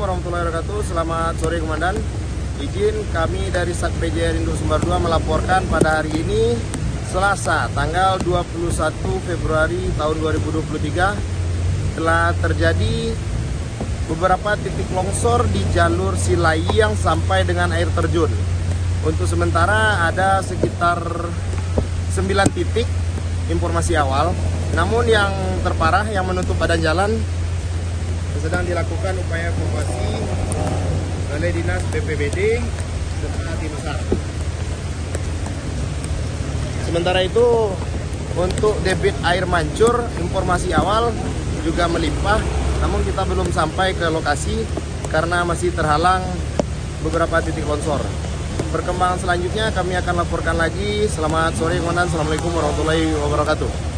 warahmatullahi wabarakatuh. Selamat sore Komandan. Izin kami dari Sat PJ Induk Sumbar 2 melaporkan pada hari ini Selasa tanggal 21 Februari tahun 2023 telah terjadi beberapa titik longsor di jalur Silayang sampai dengan air terjun. Untuk sementara ada sekitar 9 titik informasi awal. Namun yang terparah yang menutup badan jalan sedang dilakukan upaya evakuasi oleh Dinas BPBD serta tim SAR. Sementara itu untuk debit air mancur informasi awal juga melimpah, namun kita belum sampai ke lokasi karena masih terhalang beberapa titik longsor. Perkembangan selanjutnya kami akan laporkan lagi. Selamat sore Komandan. Assalamualaikum warahmatullahi wabarakatuh.